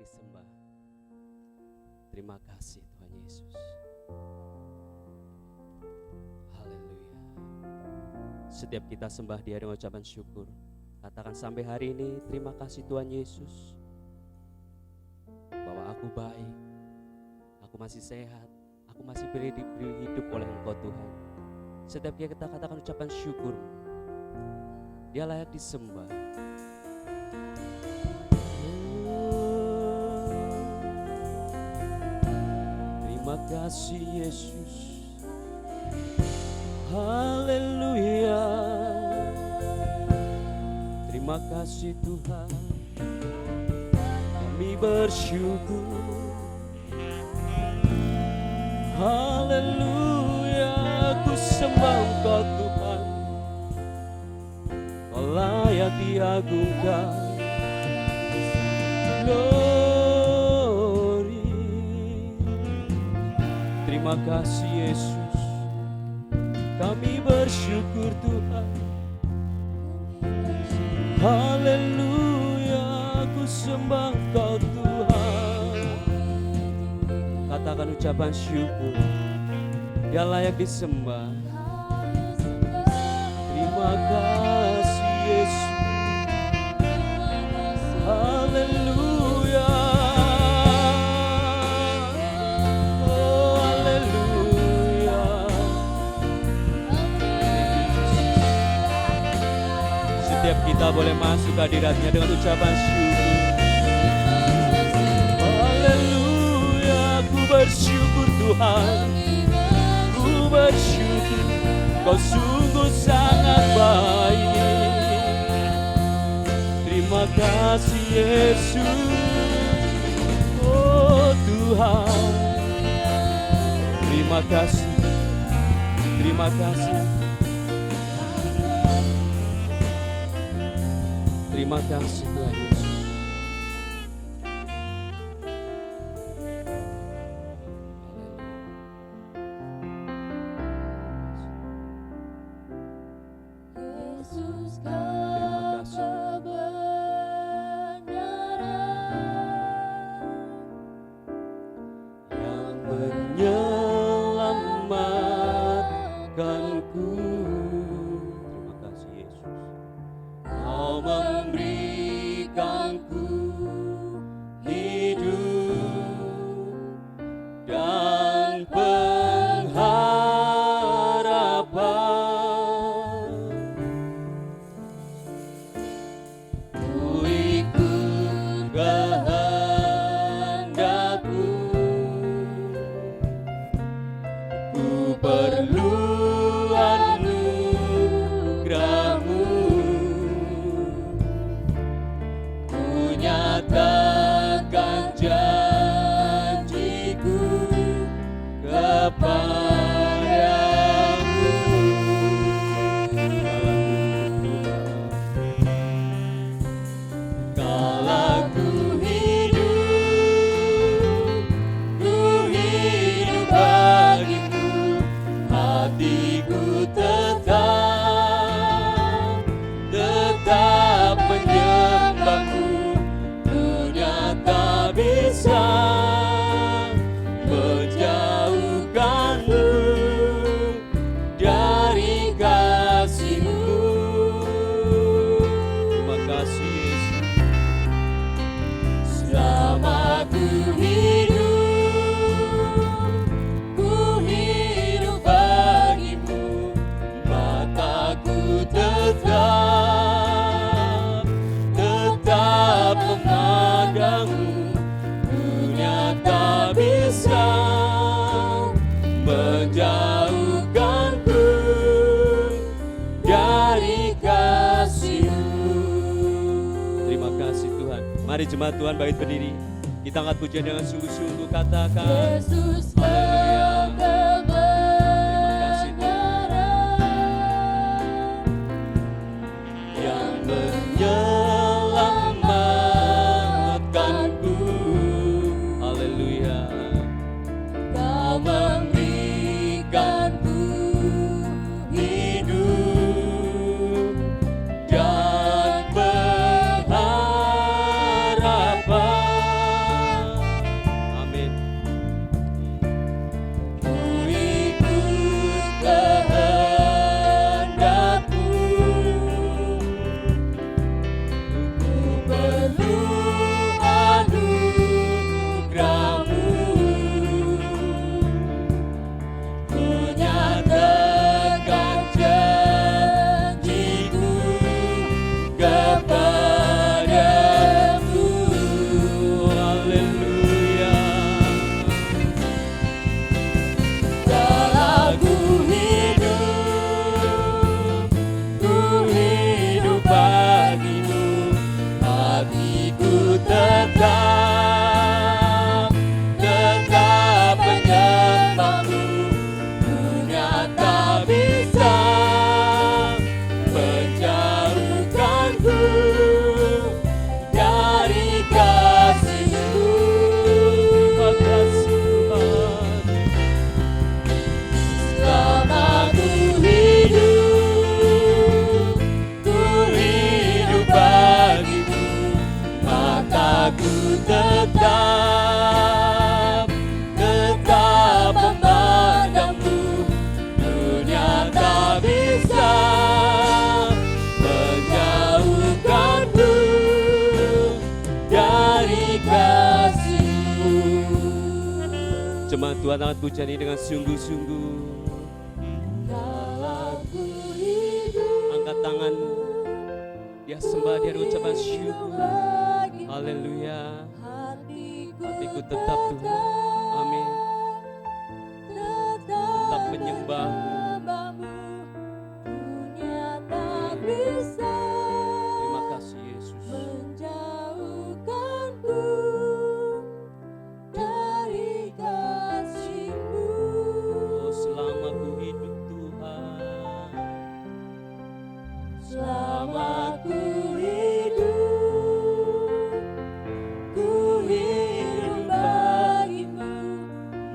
disembah. Terima kasih Tuhan Yesus. Haleluya. Setiap kita sembah Dia dengan ucapan syukur, katakan sampai hari ini, terima kasih Tuhan Yesus, bahwa aku baik, aku masih sehat, aku masih diberi hidup oleh Engkau Tuhan. Setiap kita katakan ucapan syukur, Dia layak disembah. Terima kasih Yesus. Haleluya. Terima kasih Tuhan. Kami bersyukur. Haleluya. Ku sembah Engkau Tuhan. Kau layak diagungkan. Terima kasih Yesus, kami bersyukur Tuhan. Haleluya, ku sembah Engkau Tuhan. Katakan ucapan syukur, Dia layak disembah. Terima kasih Yesus. Haleluya. Setiap kita boleh masuk hadirat-Nya dengan ucapan syukur. Haleluya, ku bersyukur Tuhan. Ku bersyukur, Kau sungguh sangat baik. Terima kasih Yesus. Oh Tuhan, terima kasih. Terima kasih. Terima kasih Tuhan Yesus. Yesus kebenaran yang menyelamatkanku. Terima kasih Yesus. Kau memberikanku hidup dan pengharapan. Ku ikut kehendak-Mu, ku perlu anugerah-Mu. Nyatakan janjiku kepadamu. Kala ku hidup bagimu, hatiku tetap menyembahmu. Tak bisa menjauhkanku dari kasih-Mu. Terima kasih Yesus. Selama ku hidup bagimu, mataku tetap memandang-Mu. Dunia tak bisa menjauhkanku dari kasih-Mu. Terima kasih Tuhan. Mari jemaat Tuhan bangkit berdiri. Kita angkat pujian dengan sungguh-sungguh, katakan Yesus memberikanku hidup dan pengharapan. Tuhan angkat pujian ini dengan sungguh-sungguh. dalam ku hidup Angkat tanganmu. Dia sembah, dia ucapan syukur. bagimu, Haleluya. hatiku tetap Tuhan. Amin. Tetap menyembahmu. dunia tak bisa Terima kasih Yesus. menjauhkanku dari kasih-Mu. Oh, selama ku hidup Tuhan. Selama ku hidup bagimu,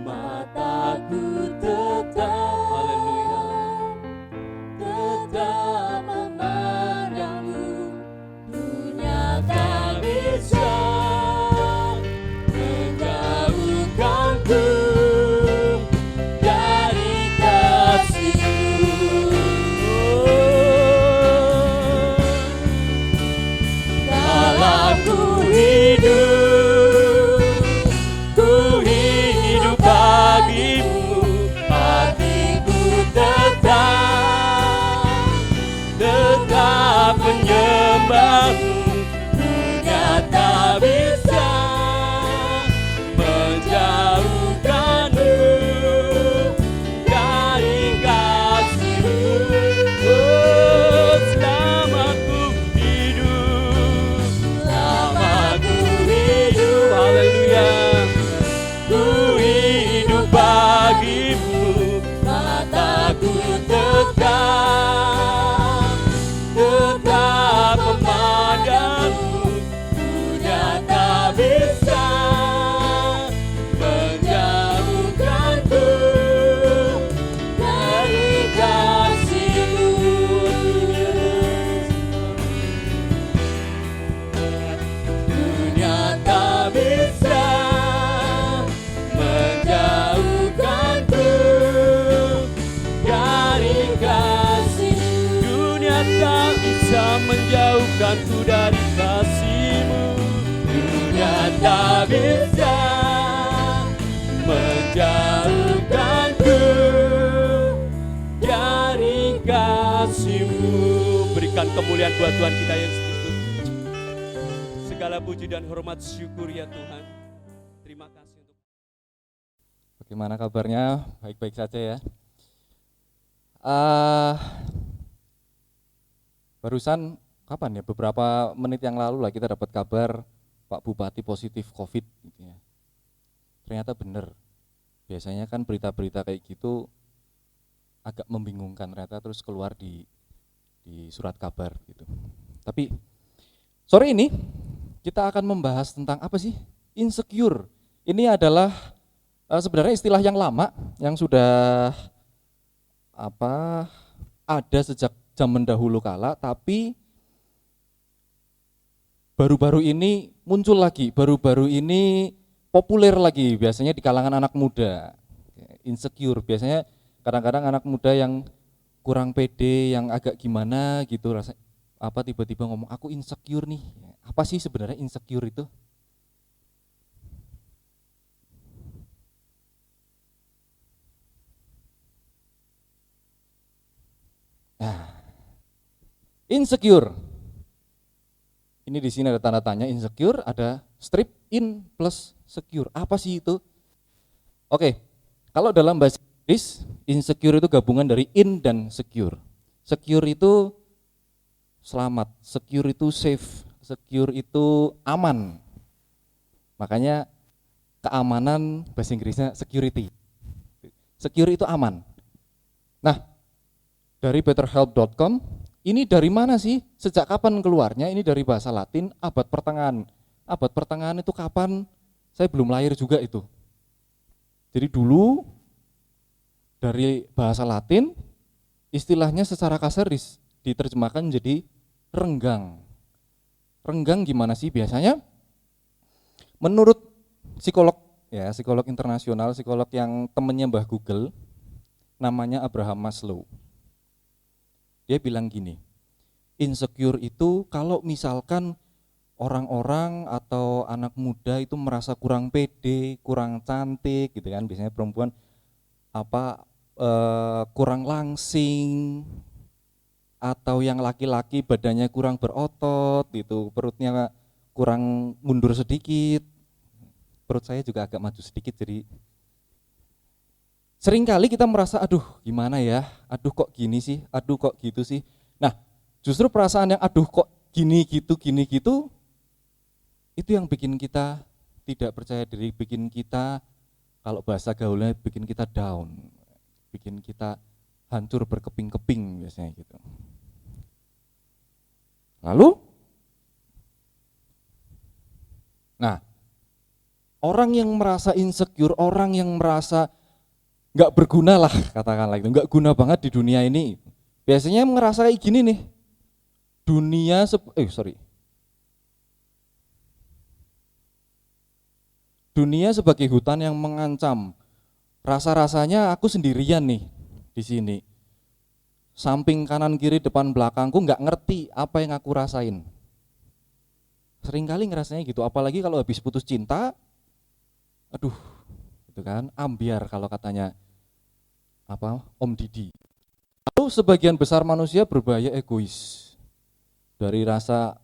mataku tetap Haleluya. memandangmu. Dunia tak bisa menjauhkanku dari kasih-Mu. Dalam ku hidup bagimu, hatiku tetap menyembahmu. Dunia tak bisa menjauhkanmu dari kasih-Mu. Oh, selama ku hidup, Haleluya. ku hidup bagimu, mataku tetap memandangmu. Dunia tak bisa menjauhkanku dari kasih-Mu. Dunia tak bisa menjauhkanku dari kasih-Mu. Dunia tak bisa menjauhkanku dari kasih-Mu. Dunia tak bisa menjauhkanku Dari kasih-Mu. Berikan kemuliaan buat Tuhan kita Yesus Kristus. Segala puji dan hormat syukur ya Tuhan. Terima kasih untuk Bagaimana kabarnya? Baik-baik saja ya. Barusan kapan ya? Beberapa menit yang lalu lah kita dapat kabar Pak Bupati positif COVID gitu ya. Ternyata benar. Biasanya kan berita-berita kayak gitu agak membingungkan, ternyata terus keluar di surat kabar gitu. Tapi sore ini kita akan membahas tentang apa sih? Insecure. Ini adalah sebenarnya istilah yang lama yang sudah ada sejak zaman dahulu kala, tapi baru-baru ini muncul lagi, baru-baru ini populer lagi, biasanya di kalangan anak muda. Insecure, biasanya kadang-kadang anak muda yang kurang pede, yang agak gimana gitu, rasa tiba-tiba ngomong aku insecure nih. Apa sih sebenarnya insecure itu? Nah, insecure. Ini di sini ada tanda tanya insecure, ada strip in plus secure. Apa sih itu? Oke, kalau dalam bahasa Inggris, insecure itu gabungan dari in dan secure. Secure itu selamat, secure itu safe, secure itu aman. Makanya keamanan bahasa Inggrisnya security. Secure itu aman. Nah, dari betterhelp.com, ini dari mana sih? Sejak kapan keluarnya? Ini dari bahasa Latin, abad pertengahan. Abad pertengahan itu kapan? Saya belum lahir juga itu. Jadi dulu dari bahasa Latin, istilahnya secara kasar diterjemahkan menjadi renggang. Renggang gimana sih biasanya? Menurut psikolog internasional, psikolog yang temennya Mbah Google, namanya Abraham Maslow. Dia bilang gini, insecure itu kalau misalkan orang-orang atau anak muda itu merasa kurang pede, kurang cantik gitu kan. Biasanya perempuan kurang langsing, atau yang laki-laki badannya kurang berotot gitu, perutnya kurang mundur sedikit. Perut saya juga agak maju sedikit, jadi seringkali kita merasa aduh gimana ya, aduh kok gini sih, aduh kok gitu sih. Nah, justru perasaan yang aduh kok gini gitu itu yang bikin kita tidak percaya diri, bikin kita, kalau bahasa gaulnya, bikin kita down, bikin kita hancur berkeping-keping biasanya gitu. Lalu, nah, orang yang merasa insecure, orang yang merasa nggak berguna lah, katakanlah itu, nggak guna banget di dunia ini, biasanya ngerasa kayak gini nih, dunia sebagai hutan yang mengancam. Rasa-rasanya aku sendirian nih di sini. Samping kanan kiri depan belakangku nggak ngerti apa yang aku rasain. Seringkali ngerasanya gitu, apalagi kalau habis putus cinta, aduh, itu kan ambiar kalau katanya Om Didi. Lalu sebagian besar manusia berbahaya egois. Dari rasa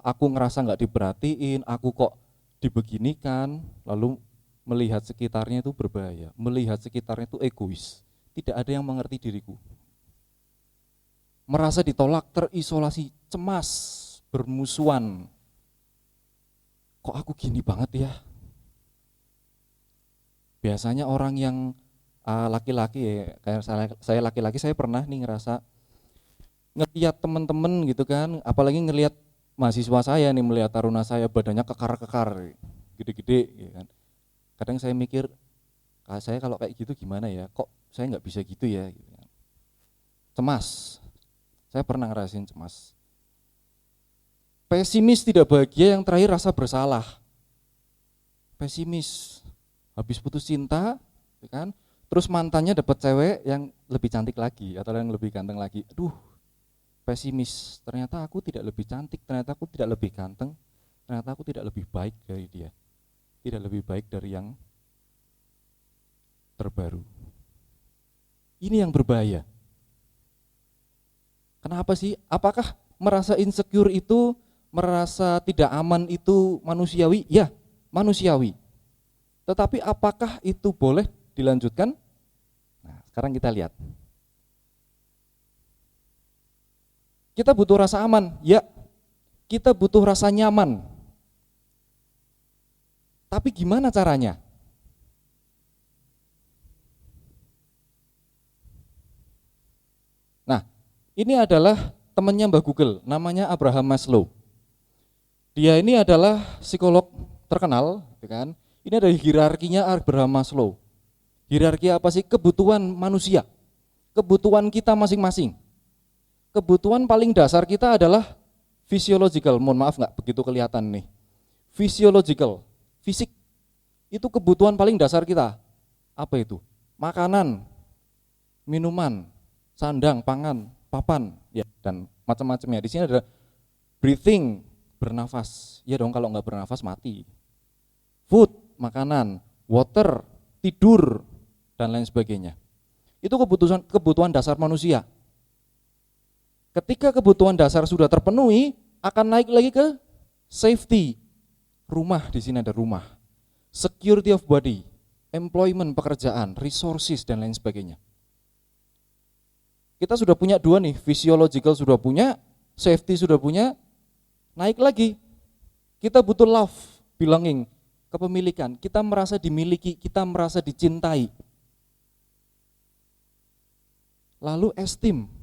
aku ngerasa nggak diperhatiin, aku kok dibeginikan, lalu melihat sekitarnya itu berbahaya, melihat sekitarnya itu egois, tidak ada yang mengerti diriku. Merasa ditolak, terisolasi, cemas, bermusuhan. Kok aku gini banget ya? Biasanya orang yang laki-laki, kayak saya laki-laki, saya pernah nih ngerasa ngelihat teman-teman gitu kan, apalagi ngelihat mahasiswa saya nih, melihat taruna saya badannya kekar-kekar, gede-gede gitu kan. Kadang saya mikir, saya kalau kayak gitu gimana ya, kok saya nggak bisa gitu ya gitu kan. Cemas, saya pernah ngerasain cemas. Pesimis, tidak bahagia, yang terakhir rasa bersalah. Pesimis, habis putus cinta gitu kan, terus mantannya dapat cewek yang lebih cantik lagi atau yang lebih ganteng lagi, aduh, pesimis, ternyata aku tidak lebih cantik, ternyata aku tidak lebih ganteng, ternyata aku tidak lebih baik dari dia, tidak lebih baik dari yang terbaru. Ini yang berbahaya. Kenapa sih? Apakah merasa insecure itu, merasa tidak aman itu manusiawi? Ya, manusiawi. Tetapi apakah itu boleh dilanjutkan? Nah, sekarang kita lihat. Kita butuh rasa aman, ya. Kita butuh rasa nyaman. Tapi gimana caranya? Nah, ini adalah temannya Mbah Google, namanya Abraham Maslow. Dia ini adalah psikolog terkenal, kan? Ini ada hierarkinya Abraham Maslow. Hierarki apa sih? Kebutuhan manusia, kebutuhan kita masing-masing. Kebutuhan paling dasar kita adalah physiological, mohon maaf nggak begitu kelihatan nih. Physiological, fisik, itu kebutuhan paling dasar kita. Apa itu? Makanan, minuman, sandang, pangan, papan, ya, dan macam-macamnya. Di sini ada breathing, bernafas. Ya dong, kalau nggak bernafas mati. Food, makanan, water, tidur, dan lain sebagainya. Itu kebutuhan dasar manusia. Ketika kebutuhan dasar sudah terpenuhi, akan naik lagi ke safety. Rumah, di sini ada rumah. Security of body, employment, pekerjaan, resources, dan lain sebagainya. Kita sudah punya dua nih, physiological sudah punya, safety sudah punya, naik lagi. Kita butuh love, belonging, kepemilikan. Kita merasa dimiliki, kita merasa dicintai. Lalu esteem.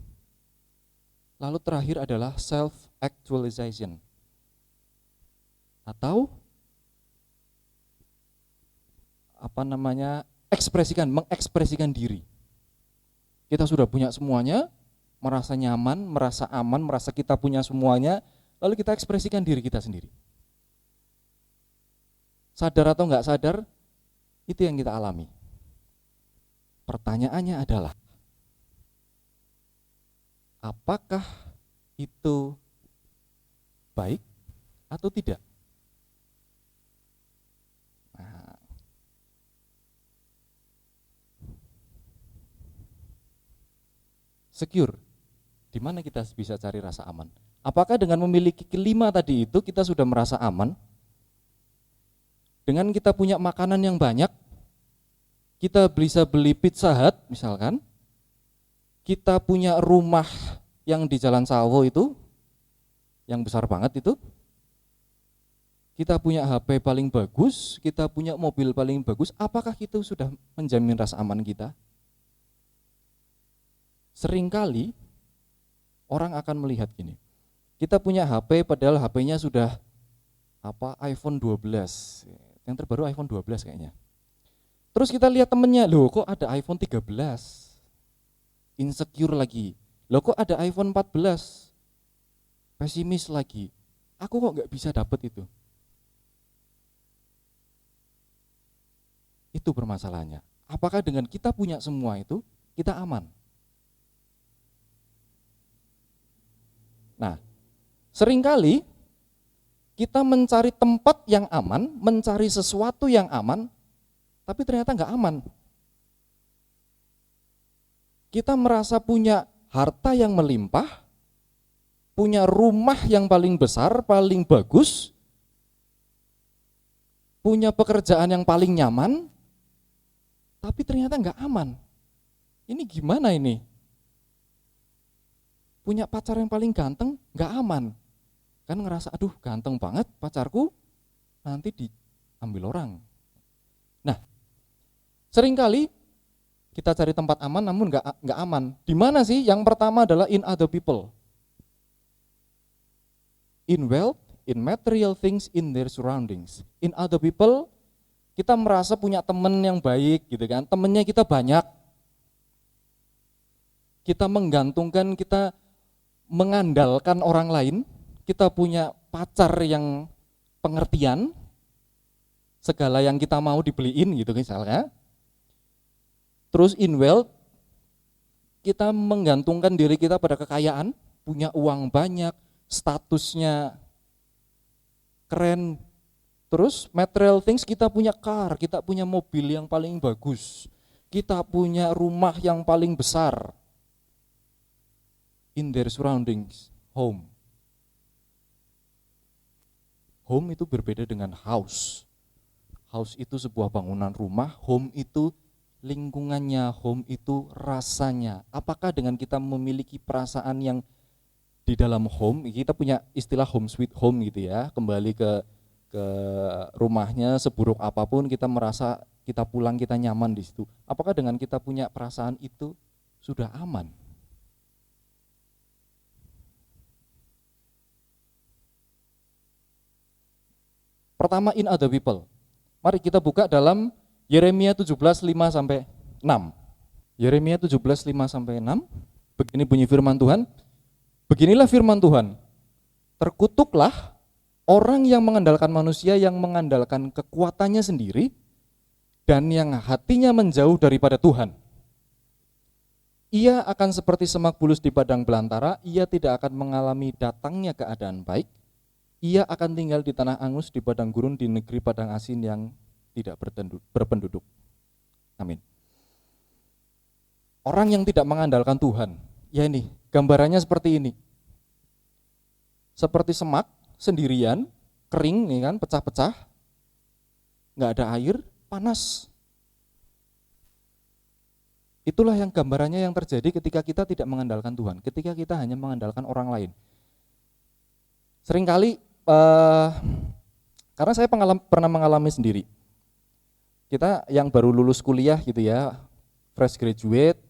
Lalu terakhir adalah self-actualization. Atau mengekspresikan diri. Kita sudah punya semuanya, merasa nyaman, merasa aman, merasa kita punya semuanya, lalu kita ekspresikan diri kita sendiri. Sadar atau enggak sadar, itu yang kita alami. Pertanyaannya adalah, apakah itu baik atau tidak? Nah, secure. Di mana kita bisa cari rasa aman? Apakah dengan memiliki kelima tadi itu kita sudah merasa aman? Dengan kita punya makanan yang banyak, kita bisa beli Pizza Hut misalkan, kita punya rumah yang di Jalan Sawo itu, yang besar banget itu, kita punya HP paling bagus, kita punya mobil paling bagus, apakah itu sudah menjamin rasa aman kita? Seringkali orang akan melihat gini, kita punya HP padahal HP-nya sudah iPhone 12, yang terbaru iPhone 12 kayaknya. Terus kita lihat temennya, loh kok ada iPhone 13, insecure lagi. Loh kok ada iPhone 14, pesimis lagi. Aku kok gak bisa dapet itu. Itu permasalahannya. Apakah dengan kita punya semua itu, kita aman? Nah, seringkali kita mencari tempat yang aman, mencari sesuatu yang aman, tapi ternyata nggak aman. Kita merasa punya harta yang melimpah, punya rumah yang paling besar, paling bagus, punya pekerjaan yang paling nyaman, tapi ternyata nggak aman. Ini gimana ini? Punya pacar yang paling ganteng, nggak aman. Kan ngerasa, aduh ganteng banget pacarku, nanti diambil orang. Nah, seringkali kita cari tempat aman namun nggak aman. Di mana sih? Yang pertama adalah in other people. In wealth, in material things, in their surroundings. In other people, kita merasa punya teman yang baik gitu kan. Temennya kita banyak. Kita menggantungkan, kita mengandalkan orang lain. Kita punya pacar yang pengertian, segala yang kita mau dibeliin gitu misalnya. Terus in wealth, kita menggantungkan diri kita pada kekayaan, punya uang banyak, statusnya keren. Terus material things, kita punya car, kita punya mobil yang paling bagus, kita punya rumah yang paling besar. In their surroundings, home. Home itu berbeda dengan house. House itu sebuah bangunan rumah, home itu lingkungannya, home itu rasanya. Apakah dengan kita memiliki perasaan yang di dalam home, kita punya istilah home sweet home gitu ya, kembali ke rumahnya seburuk apapun kita merasa kita pulang kita nyaman di situ. Apakah dengan kita punya perasaan itu sudah aman? Pertama, in other people. Mari kita buka dalam Yeremia 17:5-6. Yeremia 17:5-6. Begini bunyi firman Tuhan. Beginilah firman Tuhan. Terkutuklah orang yang mengandalkan manusia, yang mengandalkan kekuatannya sendiri, dan yang hatinya menjauh daripada Tuhan. Ia akan seperti semak bulus di padang belantara, ia tidak akan mengalami datangnya keadaan baik. Ia akan tinggal di tanah angus, di padang gurun, di negeri padang asin yang tidak berpenduduk. Amin. Orang yang tidak mengandalkan Tuhan, ya ini, gambarannya seperti ini. Seperti semak, sendirian, kering, nih kan, pecah-pecah, nggak ada air, panas. Itulah yang gambarannya yang terjadi ketika kita tidak mengandalkan Tuhan, ketika kita hanya mengandalkan orang lain. Seringkali karena saya pernah mengalami sendiri. Kita yang baru lulus kuliah gitu ya, fresh graduate,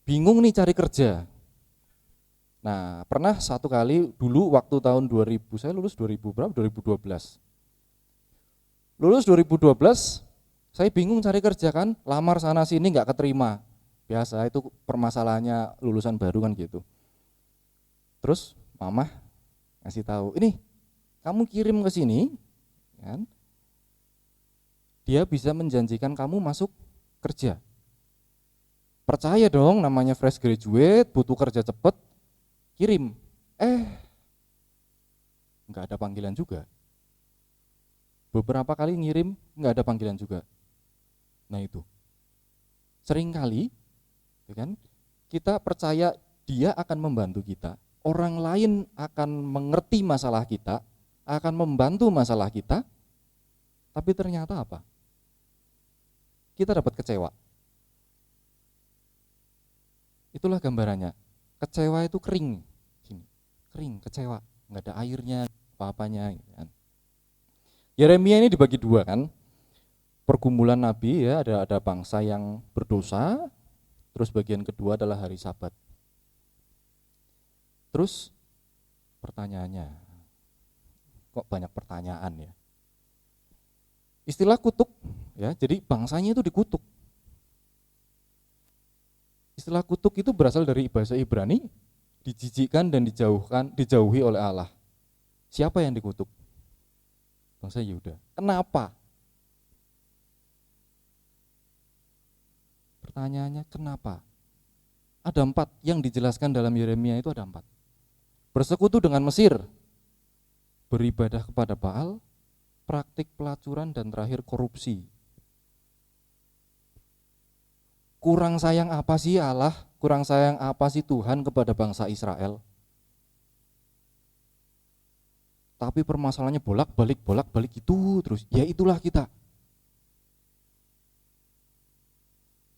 bingung nih cari kerja. Nah, pernah satu kali dulu waktu tahun 2000, saya lulus 2012. Lulus 2012, saya bingung cari kerja kan, lamar sana sini nggak keterima. Biasa itu permasalahannya lulusan baru kan gitu. Terus mama ngasih tahu, ini kamu kirim ke sini, kan? Dia bisa menjanjikan kamu masuk kerja. Percaya dong, namanya fresh graduate, butuh kerja cepet, kirim. Enggak ada panggilan juga. beberapa kali ngirim nggak ada panggilan juga. Nah itu, seringkali kan, kita percaya dia akan membantu kita, orang lain akan mengerti masalah kita, akan membantu masalah kita, tapi ternyata apa? Kita dapat kecewa. Itulah gambarannya. Kecewa itu kering, kering, kecewa, nggak ada airnya, apa-apanya. Yeremia ini dibagi dua kan, pergumulan nabi ya, ada bangsa yang berdosa, terus bagian kedua adalah hari Sabat. Terus pertanyaannya, kok banyak pertanyaan ya? Istilah kutuk ya, jadi bangsanya itu dikutuk. Istilah kutuk itu berasal dari bahasa Ibrani, dijijikkan dan dijauhi oleh Allah. Siapa yang dikutuk? Bangsa Yehuda. Kenapa? Pertanyaannya kenapa? Ada 4 yang dijelaskan dalam Yeremia, itu ada 4. Bersekutu dengan Mesir, beribadah kepada Baal, praktik pelacuran, dan terakhir korupsi. Kurang sayang apa sih Allah? Kurang sayang apa sih Tuhan kepada bangsa Israel? Tapi permasalahannya bolak-balik itu terus. Ya itulah kita.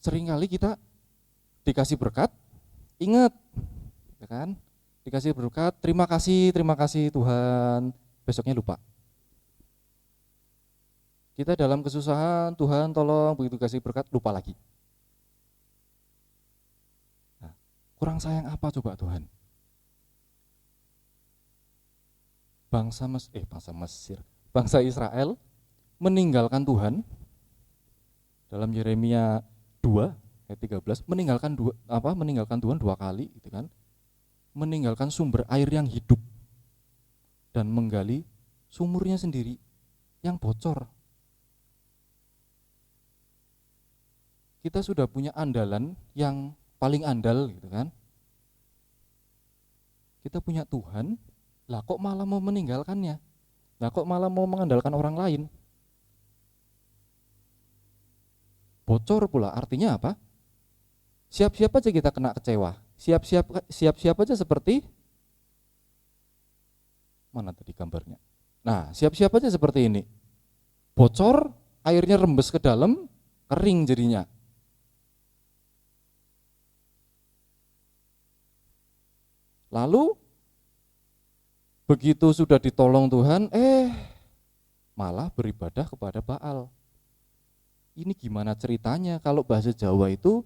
Seringkali kita dikasih berkat, ingat, ya kan? Dikasih berkat, terima kasih Tuhan, besoknya lupa. Kita dalam kesusahan, Tuhan tolong, begitu kasih berkat, lupa lagi. Nah, kurang sayang apa coba Tuhan? Bangsa Israel meninggalkan Tuhan dalam Yeremia 2 ayat 13, meninggalkan Tuhan 2 kali gitu kan. Meninggalkan sumber air yang hidup dan menggali sumurnya sendiri yang bocor. Kita sudah punya andalan yang paling andal gitu kan. Kita punya Tuhan, lah kok malah mau meninggalkannya? Lah kok malah mau mengandalkan orang lain? Bocor pula, artinya apa? Siap-siap aja kita kena kecewa. Siap-siap aja seperti mana tadi gambarnya? Nah, siap-siap aja seperti ini. Bocor, airnya rembes ke dalam, kering jadinya. Lalu begitu sudah ditolong Tuhan, malah beribadah kepada Baal. Ini gimana ceritanya? Kalau bahasa Jawa itu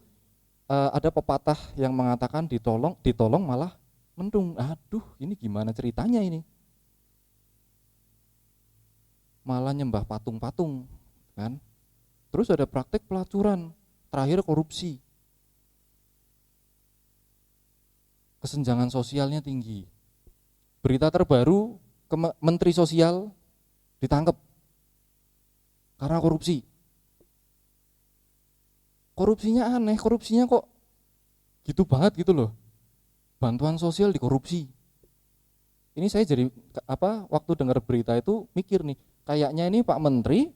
ada pepatah yang mengatakan ditolong malah mendung. Aduh, ini gimana ceritanya ini? Malah nyembah patung-patung, kan? Terus ada praktek pelacuran, terakhir korupsi. Kesenjangan sosialnya tinggi. Berita terbaru, Menteri Sosial ditangkap karena korupsi. Korupsinya aneh, korupsinya kok gitu banget gitu loh. Bantuan sosial dikorupsi. Ini saya jadi waktu dengar berita itu mikir nih, kayaknya ini Pak Menteri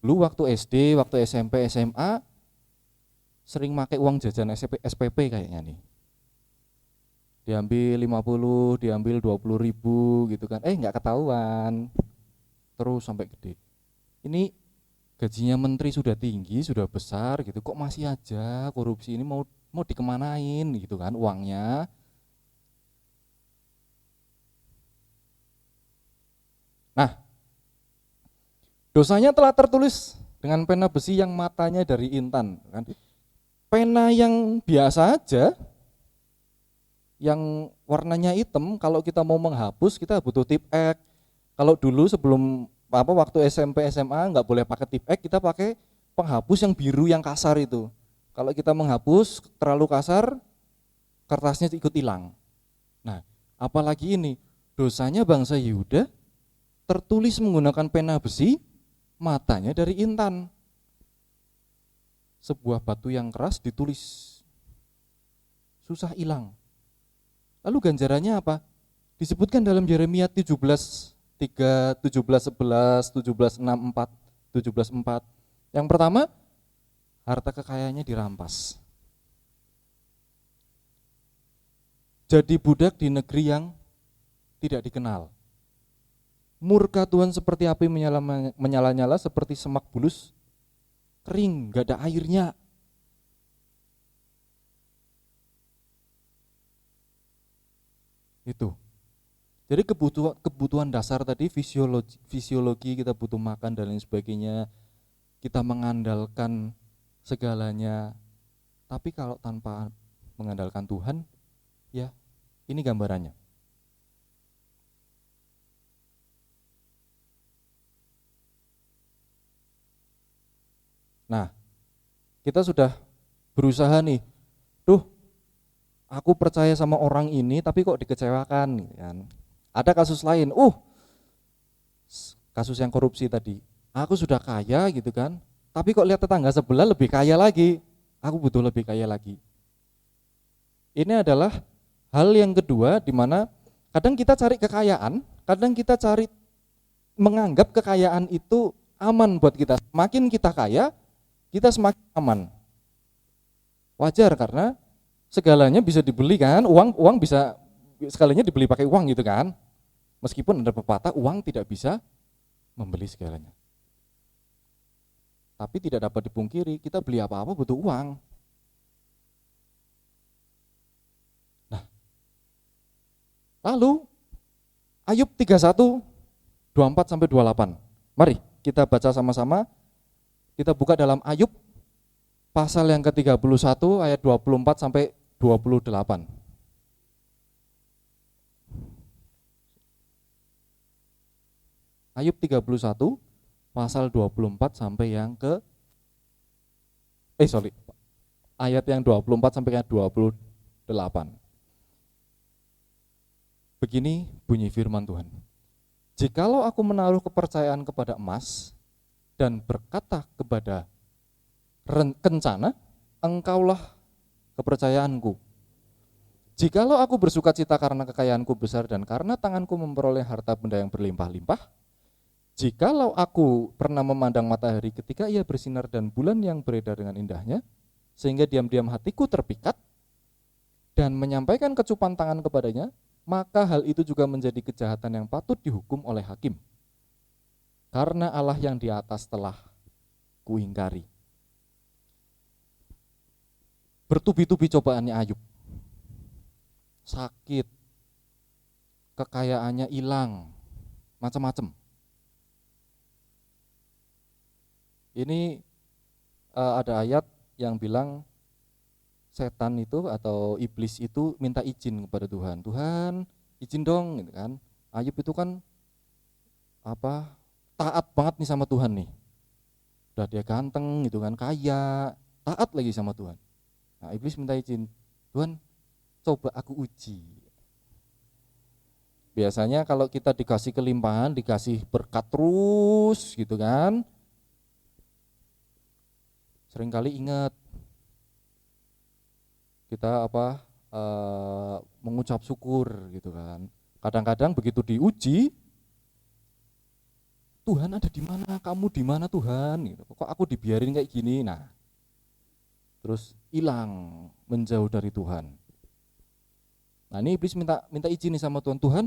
dulu waktu SD, waktu SMP, SMA sering pakai uang jajan SPP kayaknya nih. Diambil 50, diambil 20.000 gitu kan. Enggak ketahuan. Terus sampai gede. Ini gajinya menteri sudah tinggi, sudah besar gitu, kok masih aja korupsi ini mau dikemanain gitu kan uangnya. Nah, dosanya telah tertulis dengan pena besi yang matanya dari intan kan. Pena yang biasa aja, yang warnanya hitam, kalau kita mau menghapus kita butuh tip X. Kalau dulu sebelum waktu SMP SMA nggak boleh pakai tip X, kita pakai penghapus yang biru yang kasar itu. Kalau kita menghapus terlalu kasar, kertasnya ikut hilang. Nah, apalagi ini dosanya bangsa Yehuda tertulis menggunakan pena besi, matanya dari intan. Sebuah batu yang keras ditulis, susah hilang. Lalu ganjarannya apa? Disebutkan dalam Yeremia 17:13, 3, 17, 11, 17, 6, 4, 17, 4. Yang pertama, harta kekayaannya dirampas. Jadi budak di negeri yang tidak dikenal. Murka Tuhan seperti api menyala-nyala, seperti semak bulus kering, gak ada airnya. Itu. Jadi kebutuhan dasar tadi, fisiologi kita butuh makan dan lain sebagainya, kita mengandalkan segalanya. Tapi kalau tanpa mengandalkan Tuhan, ya ini gambarannya. Nah, kita sudah berusaha nih, aku percaya sama orang ini tapi kok dikecewakan kan. Ada kasus lain, kasus yang korupsi tadi. Aku sudah kaya gitu kan, tapi kok lihat tetangga sebelah lebih kaya lagi. Aku butuh lebih kaya lagi. Ini adalah hal yang kedua di mana kadang kita cari kekayaan, kadang kita cari menganggap kekayaan itu aman buat kita. Semakin kita kaya, kita semakin aman. Wajar karena segalanya bisa dibeli kan, uang bisa segalanya dibeli pakai uang gitu kan. Meskipun ada pepatah uang tidak bisa membeli segalanya. Tapi tidak dapat dipungkiri kita beli apa-apa butuh uang. Nah, lalu Ayub 31 24 sampai 28. Mari kita baca sama-sama. Kita buka dalam Ayub pasal yang ke-31 ayat 24 sampai 28. Ayub 31 pasal 24 sampai yang ke ayat yang 24 sampai yang 28. Begini bunyi firman Tuhan. Jikalau aku menaruh kepercayaan kepada emas dan berkata kepada kencana, engkaulah kepercayaanku. Jikalau aku bersukacita karena kekayaanku besar dan karena tanganku memperoleh harta benda yang berlimpah-limpah, jikalau aku pernah memandang matahari ketika ia bersinar dan bulan yang beredar dengan indahnya, sehingga diam-diam hatiku terpikat dan menyampaikan kecupan tangan kepadanya, maka hal itu juga menjadi kejahatan yang patut dihukum oleh hakim. Karena Allah yang di atas telah kuingkari. Bertubi-tubi cobaannya Ayub. Sakit, kekayaannya hilang, macam-macam. Ini ada ayat yang bilang setan itu atau iblis itu minta izin kepada Tuhan. Tuhan, izin dong, gitu kan. Ayub itu kan taat banget nih sama Tuhan nih. Udah dia ganteng gitu kan, kaya, taat lagi sama Tuhan. Nah, iblis minta izin, Tuhan, coba aku uji. Biasanya kalau kita dikasih kelimpahan, dikasih berkat terus gitu kan, seringkali ingat kita mengucap syukur gitu kan. Kadang-kadang begitu diuji, Tuhan ada di mana? Kamu di mana Tuhan? Gitu. Kok aku dibiarin kayak gini? Nah, terus hilang, menjauh dari Tuhan. Nah, ini iblis minta izin nih sama Tuhan. Tuhan,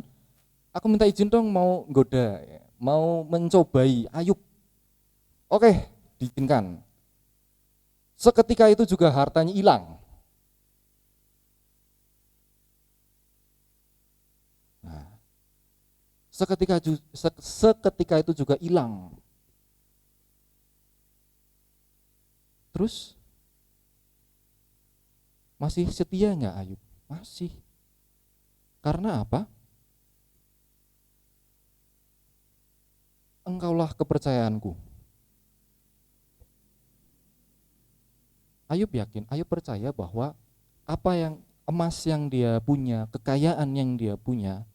aku minta izin dong mau goda, mau mencobai Ayub. Oke, diizinkan. Seketika itu juga hartanya hilang. Nah, seketika itu juga hilang. Terus masih setia nggak Ayub? Masih. Karena apa? Engkaulah kepercayaanku. Ayub yakin, Ayub percaya bahwa apa yang emas yang dia punya, kekayaan yang dia punya,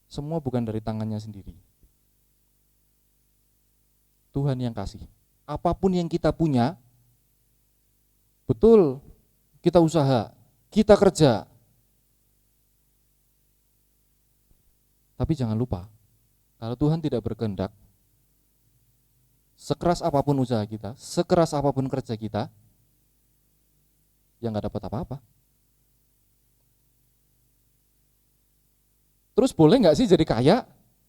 semua bukan dari tangannya sendiri. Tuhan yang kasih. Apapun yang kita punya, betul, kita usaha, kita kerja. Tapi jangan lupa, Kalau Tuhan tidak berkehendak, sekeras apapun usaha kita, sekeras apapun kerja kita, ya nggak dapat apa-apa. Terus boleh nggak sih jadi kaya?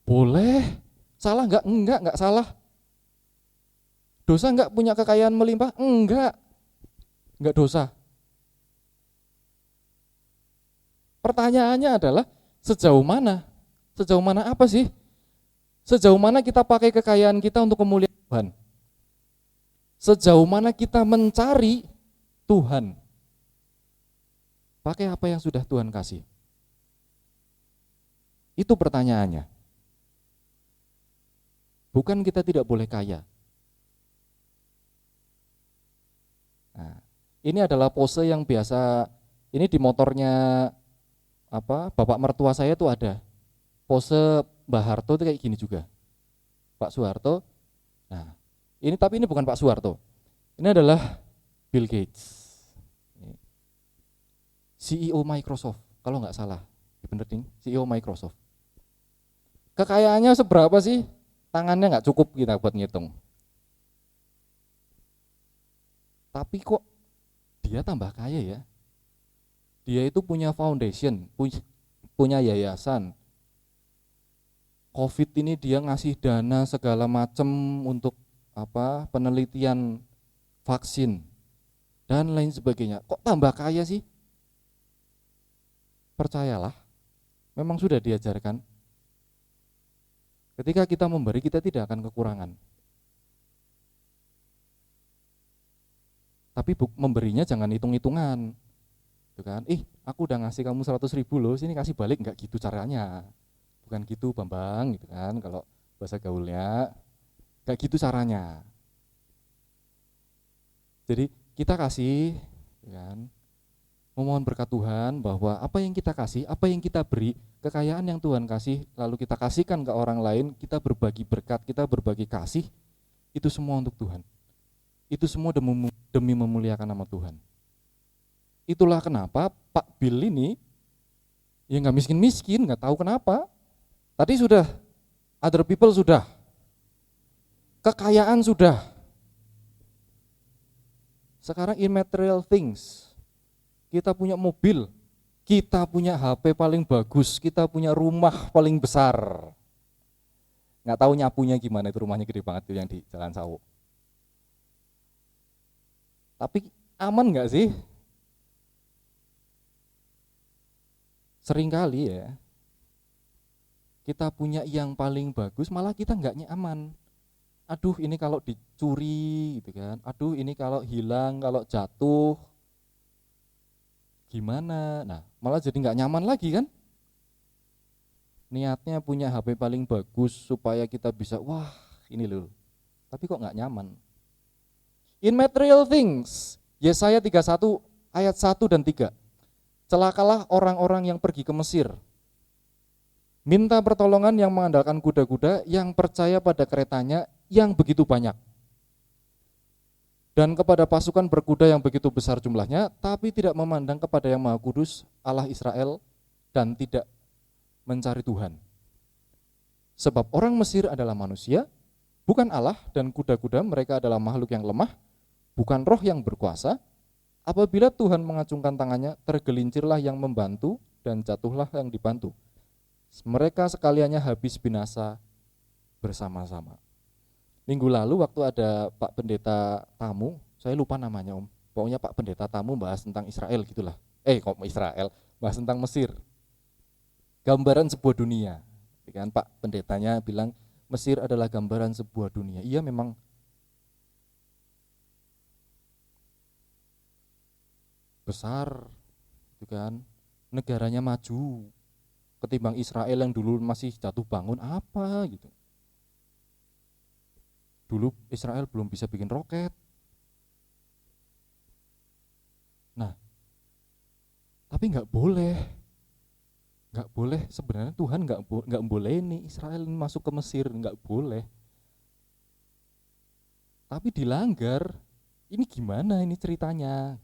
Boleh. Salah nggak? Nggak salah. Dosa nggak punya kekayaan melimpah? Nggak dosa. Pertanyaannya adalah sejauh mana? Sejauh mana apa sih? Sejauh mana kita pakai kekayaan kita untuk kemuliaan Tuhan? Sejauh mana kita mencari Tuhan? Pakai apa yang sudah Tuhan kasih? Itu pertanyaannya. Bukan kita tidak boleh kaya. Nah, ini adalah pose yang biasa, ini di motornya bapak mertua saya tuh ada. Pose Mbah Harto itu kayak gini juga. Pak Soeharto. Nah, tapi ini bukan Pak Soeharto. Ini adalah Bill Gates. CEO Microsoft, kalau nggak salah. Bener ding, CEO Microsoft. Kekayaannya seberapa sih? Tangannya nggak cukup kita buat ngitung. Tapi kok dia tambah kaya ya? Dia itu punya foundation, punya yayasan. COVID ini dia ngasih dana segala macam untuk penelitian vaksin dan lain sebagainya. Kok tambah kaya sih? Percayalah, memang sudah diajarkan. Ketika kita memberi, kita tidak akan kekurangan. Tapi memberinya jangan hitung-hitungan. Gitu kan? Aku udah ngasih kamu 100.000 loh, sini kasih balik, enggak gitu caranya. Bukan gitu Bambang, gitu kan, kalau bahasa gaulnya, enggak gitu caranya. Jadi kita kasih, gitu kan, memohon berkat Tuhan bahwa apa yang kita kasih, apa yang kita beri, kekayaan yang Tuhan kasih, lalu kita kasihkan ke orang lain, kita berbagi berkat, kita berbagi kasih, itu semua untuk Tuhan. Itu semua demi memuliakan nama Tuhan. Itulah kenapa Pak Bill ini ya nggak miskin-miskin, nggak tahu kenapa. Tadi sudah, other people sudah, kekayaan sudah. Sekarang immaterial things, kita punya mobil, kita punya HP paling bagus, kita punya rumah paling besar. Nggak tahu nyapunya gimana, itu rumahnya gede banget tuh yang di Jalan Sawo. Tapi aman nggak sih? Seringkali ya, kita punya yang paling bagus, malah kita nggak nyaman. Aduh ini kalau dicuri gitu kan, aduh ini kalau hilang, kalau jatuh, gimana? Nah malah jadi nggak nyaman lagi kan? Niatnya punya HP paling bagus supaya kita bisa, wah ini loh, tapi kok nggak nyaman. Immaterial things, Yesaya 31 ayat 1 dan 3. Celakalah orang-orang yang pergi ke Mesir, minta pertolongan yang mengandalkan kuda-kuda, yang percaya pada keretanya yang begitu banyak, dan kepada pasukan berkuda yang begitu besar jumlahnya, tapi tidak memandang kepada yang Maha Kudus, Allah Israel, dan tidak mencari Tuhan. Sebab orang Mesir adalah manusia, bukan Allah, dan kuda-kuda mereka adalah makhluk yang lemah, bukan roh yang berkuasa. Apabila Tuhan mengacungkan tangannya, tergelincirlah yang membantu, dan jatuhlah yang dibantu. Mereka sekaliannya habis binasa bersama-sama. Minggu lalu waktu ada Pak Pendeta tamu, saya lupa namanya Om, pokoknya Pak Pendeta tamu bahas tentang Israel gitulah. Kok Israel, bahas tentang Mesir. Gambaran sebuah dunia. Kan Pak Pendetanya bilang Mesir adalah gambaran sebuah dunia. Iya memang besar, gitu kan, negaranya maju ketimbang Israel yang dulu masih jatuh bangun apa gitu. Dulu Israel belum bisa bikin roket. Nah, tapi nggak boleh sebenarnya Tuhan nggak boleh nih Israel masuk ke Mesir, nggak boleh. Tapi dilanggar. Ini gimana ini ceritanya?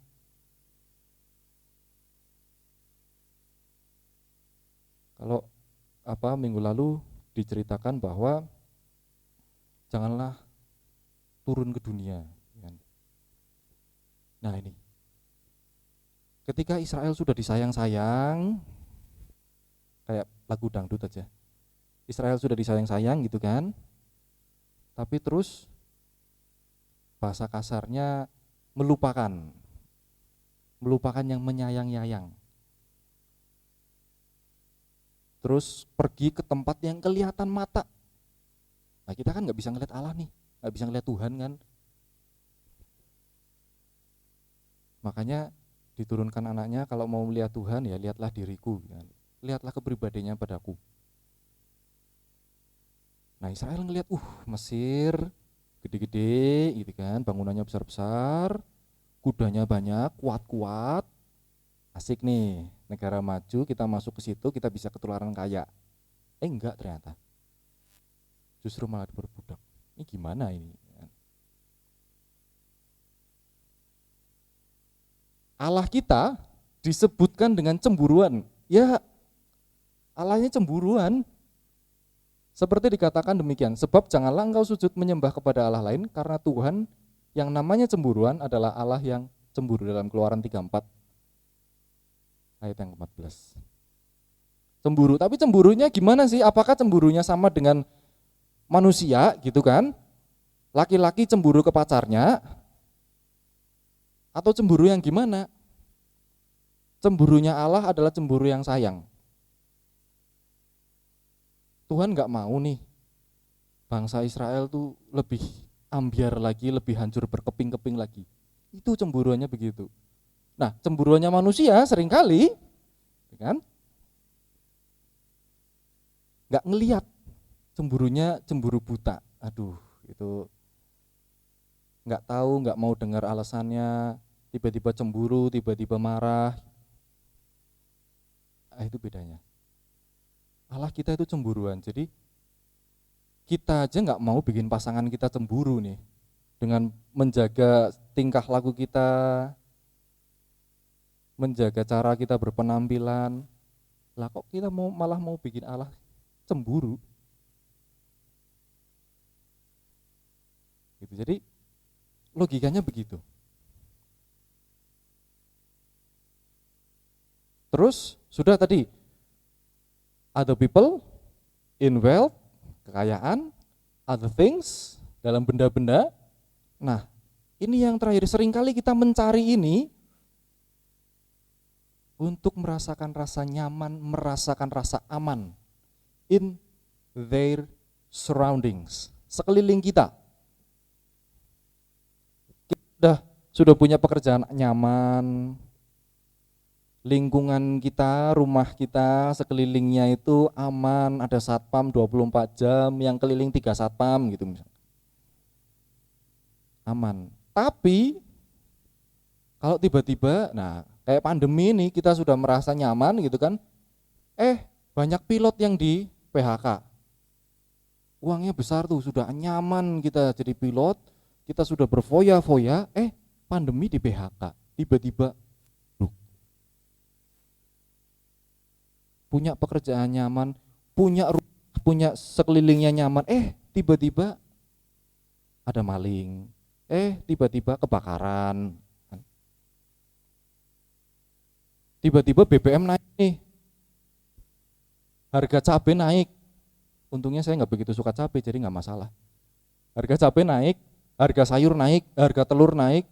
Kalau minggu lalu diceritakan bahwa janganlah turun ke dunia. Nah ini, ketika Israel sudah disayang-sayang, kayak lagu dangdut aja, Israel sudah disayang-sayang gitu kan, tapi terus bahasa kasarnya melupakan yang menyayang-nyayang. Terus pergi ke tempat yang kelihatan mata. Nah kita kan nggak bisa ngeliat Allah nih, nggak bisa ngeliat Tuhan kan. Makanya diturunkan anaknya, kalau mau melihat Tuhan ya lihatlah diriku, kan. Lihatlah kepribadiannya padaku. Nah Israel ngelihat, Mesir gede-gede gitu kan, bangunannya besar-besar, kudanya banyak, kuat-kuat, asik nih, negara maju, kita masuk ke situ, kita bisa ketularan kaya. Enggak ternyata, justru malah diperbudak. Ini gimana ini? Allah kita disebutkan dengan cemburuan. Ya, Allahnya cemburuan. Seperti dikatakan demikian, sebab janganlah engkau sujud menyembah kepada Allah lain, karena Tuhan yang namanya cemburuan adalah Allah yang cemburu, dalam Keluaran 34 ayat yang ke-14. Cemburu, tapi cemburunya gimana sih? Apakah cemburunya sama dengan manusia gitu kan? Laki-laki cemburu ke pacarnya, atau cemburu yang gimana? Cemburunya Allah adalah cemburu yang sayang. Tuhan gak mau nih bangsa Israel tuh lebih ambiar lagi, lebih hancur berkeping-keping lagi. Itu cemburuannya begitu. Nah, cemburuannya manusia seringkali kan gak ngelihat, cemburunya cemburu buta. Aduh, itu gak tahu, gak mau dengar alasannya, tiba-tiba cemburu, tiba-tiba marah. Itu bedanya. Allah kita itu cemburuan, jadi kita aja gak mau bikin pasangan kita cemburu nih, dengan menjaga tingkah laku kita, menjaga cara kita berpenampilan. Lah kok kita malah mau bikin Allah cemburu? Gitu. Jadi logikanya begitu. Terus sudah tadi, other people in wealth, kekayaan, other things, dalam benda-benda. Nah, ini yang terakhir, seringkali kita mencari ini untuk merasakan rasa nyaman, merasakan rasa aman in their surroundings, sekeliling kita. Kita sudah punya pekerjaan nyaman, lingkungan kita, rumah kita, sekelilingnya itu aman, ada satpam 24 jam, yang keliling 3 satpam gitu misalnya. Aman. Tapi kalau tiba-tiba, nah kayak pandemi ini kita sudah merasa nyaman gitu kan, banyak pilot yang di PHK. Uangnya besar tuh, sudah nyaman kita jadi pilot, kita sudah berfoya-foya, pandemi di PHK. Tiba-tiba punya pekerjaan nyaman, punya sekelilingnya nyaman, tiba-tiba ada maling, tiba-tiba kebakaran, tiba-tiba BBM naik nih, harga cabai naik. Untungnya saya nggak begitu suka cabai, jadi nggak masalah. Harga cabai naik, harga sayur naik, harga telur naik,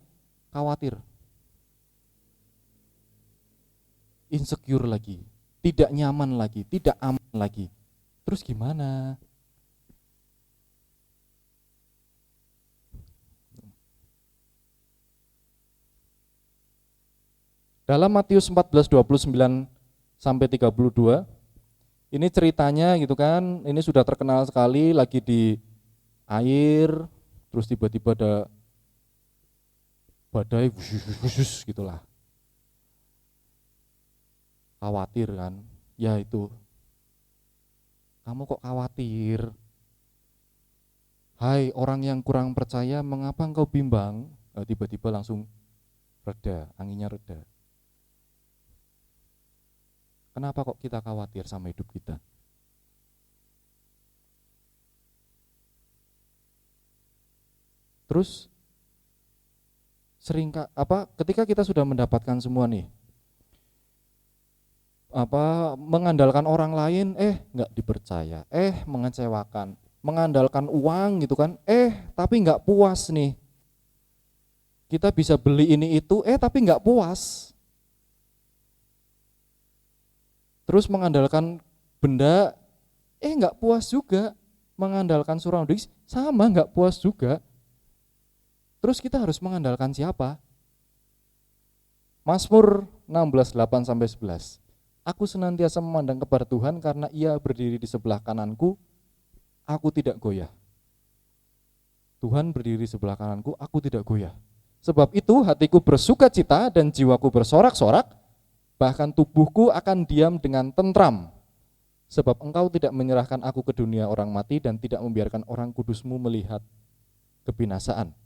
khawatir, insecure lagi, tidak nyaman lagi, tidak aman lagi. Terus gimana? Dalam Matius 14:29 sampai 32, ini ceritanya gitu kan, ini sudah terkenal sekali, lagi di air, terus tiba-tiba ada badai, wusus gitulah. Khawatir kan, ya itu, kamu kok khawatir? Hai orang yang kurang percaya, mengapa engkau bimbang? Tiba-tiba langsung reda, anginnya reda. Kenapa kok kita khawatir sama hidup kita? Terus ketika kita sudah mendapatkan semua nih, mengandalkan orang lain, nggak dipercaya, mengecewakan, mengandalkan uang gitu kan, tapi nggak puas nih. Kita bisa beli ini itu, tapi nggak puas. Terus mengandalkan benda, nggak puas juga. Mengandalkan surroundings, sama nggak puas juga. Terus kita harus mengandalkan siapa? Mazmur 16:8-11. Aku senantiasa memandang kepada Tuhan karena Ia berdiri di sebelah kananku, aku tidak goyah. Tuhan berdiri di sebelah kananku, aku tidak goyah. Sebab itu hatiku bersukacita dan jiwaku bersorak-sorak, bahkan tubuhku akan diam dengan tentram. Sebab Engkau tidak menyerahkan aku ke dunia orang mati dan tidak membiarkan orang kudus-Mu melihat kebinasaan.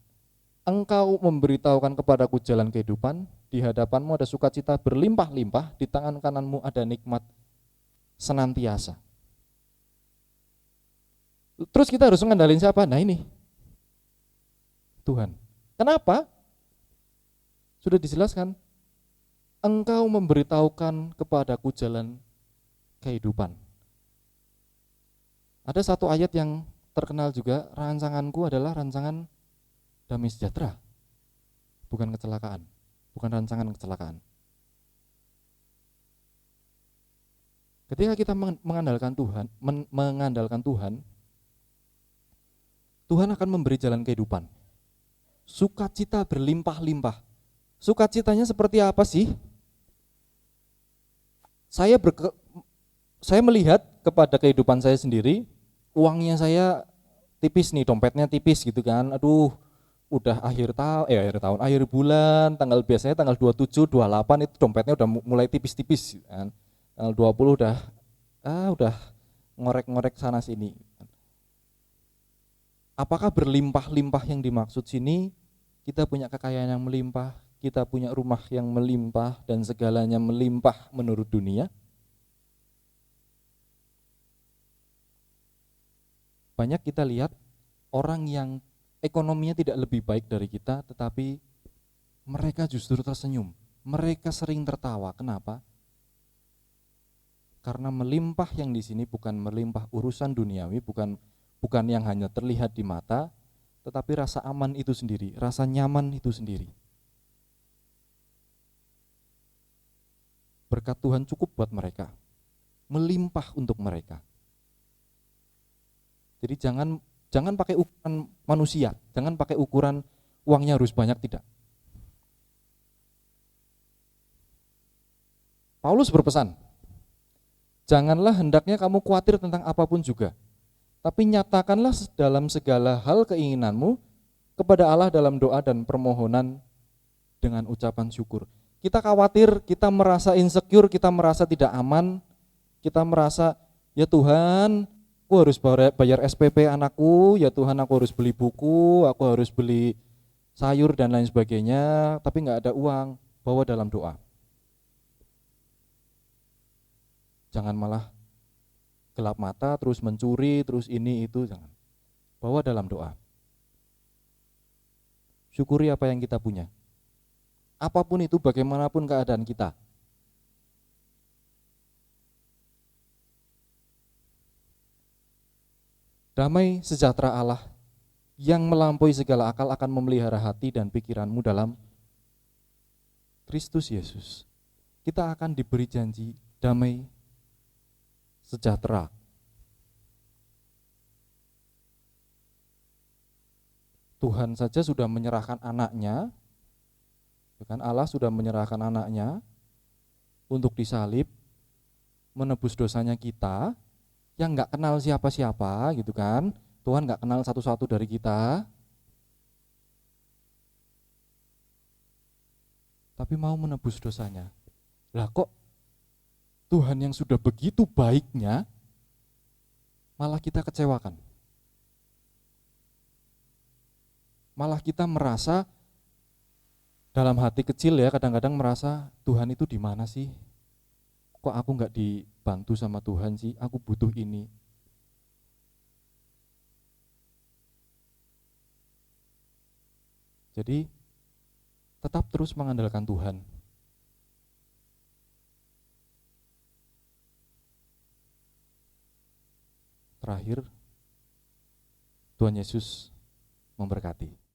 Engkau memberitahukan kepadaku jalan kehidupan, di hadapan-Mu ada sukacita berlimpah-limpah, di tangan kanan-Mu ada nikmat senantiasa. Terus kita harus mengandalkan siapa? Nah ini, Tuhan. Kenapa? Sudah dijelaskan. Engkau memberitahukan kepadaku jalan kehidupan. Ada satu ayat yang terkenal juga, rancanganku adalah rancangan damai sejahtera, bukan kecelakaan, bukan rancangan kecelakaan. Ketika kita mengandalkan Tuhan, Tuhan akan memberi jalan kehidupan. Sukacita berlimpah-limpah. Sukacitanya seperti apa sih? Saya melihat kepada kehidupan saya sendiri, uangnya saya tipis nih, dompetnya tipis gitu kan. Aduh, udah akhir bulan, biasanya tanggal 27, 28 itu dompetnya udah mulai tipis-tipis kan. Tanggal 20 udah ngorek-ngorek sana sini. Apakah berlimpah-limpah yang dimaksud sini? Kita punya kekayaan yang melimpah, kita punya rumah yang melimpah dan segalanya melimpah menurut dunia? Banyak kita lihat orang yang ekonominya tidak lebih baik dari kita, tetapi mereka justru tersenyum, mereka sering tertawa. Kenapa? Karena melimpah yang di sini bukan melimpah urusan duniawi, bukan yang hanya terlihat di mata, tetapi rasa aman itu sendiri, rasa nyaman itu sendiri. Berkat Tuhan cukup buat mereka, melimpah untuk mereka. Jadi jangan pakai ukuran manusia, jangan pakai ukuran uangnya harus banyak, tidak. Paulus berpesan, janganlah hendaknya kamu khawatir tentang apapun juga, tapi nyatakanlah dalam segala hal keinginanmu kepada Allah dalam doa dan permohonan dengan ucapan syukur. Kita khawatir, kita merasa insecure, kita merasa tidak aman, kita merasa, ya Tuhan, aku harus bayar SPP anakku, ya Tuhan aku harus beli buku, aku harus beli sayur dan lain sebagainya, tapi nggak ada uang. Bawa dalam doa. Jangan malah gelap mata, terus mencuri, terus ini itu, jangan. Bawa dalam doa. Syukuri apa yang kita punya. Apapun itu, bagaimanapun keadaan kita. Damai sejahtera Allah yang melampaui segala akal akan memelihara hati dan pikiranmu dalam Kristus Yesus. Kita akan diberi janji damai sejahtera. Tuhan saja sudah menyerahkan anaknya, kan Allah sudah menyerahkan anaknya untuk disalib, menebus dosanya kita, yang nggak kenal siapa-siapa gitu kan. Tuhan nggak kenal satu-satu dari kita, tapi mau menebus dosanya. Lah kok Tuhan yang sudah begitu baiknya malah kita kecewakan? Malah kita merasa dalam hati kecil ya, kadang-kadang merasa Tuhan itu di mana sih? Kok aku nggak dibantu sama Tuhan sih? Aku butuh ini. Jadi tetap terus mengandalkan Tuhan. Terakhir, Tuhan Yesus memberkati.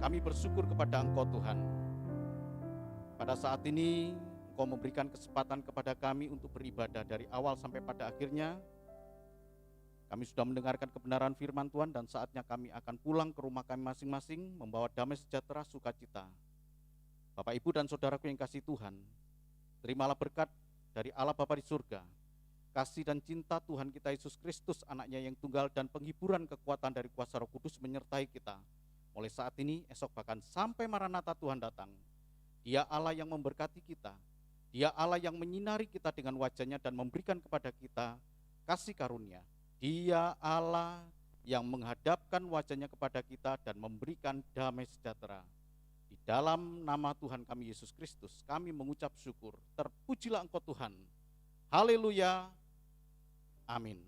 Kami bersyukur kepada Engkau Tuhan. Pada saat ini Engkau memberikan kesempatan kepada kami untuk beribadah dari awal sampai pada akhirnya. Kami sudah mendengarkan kebenaran firman Tuhan dan saatnya kami akan pulang ke rumah kami masing-masing membawa damai sejahtera sukacita. Bapak, Ibu, dan saudaraku yang kasih Tuhan, terimalah berkat dari Allah Bapa di surga, kasih dan cinta Tuhan kita Yesus Kristus, anaknya yang tunggal, dan penghiburan kekuatan dari kuasa Roh Kudus menyertai kita mulai saat ini, esok, bahkan sampai Maranatha Tuhan datang. Dia Allah yang memberkati kita, Dia Allah yang menyinari kita dengan wajahnya dan memberikan kepada kita kasih karunia. Dia Allah yang menghadapkan wajahnya kepada kita dan memberikan damai sejahtera. Di dalam nama Tuhan kami Yesus Kristus, kami mengucap syukur. Terpujilah Engkau Tuhan. Haleluya. Amin.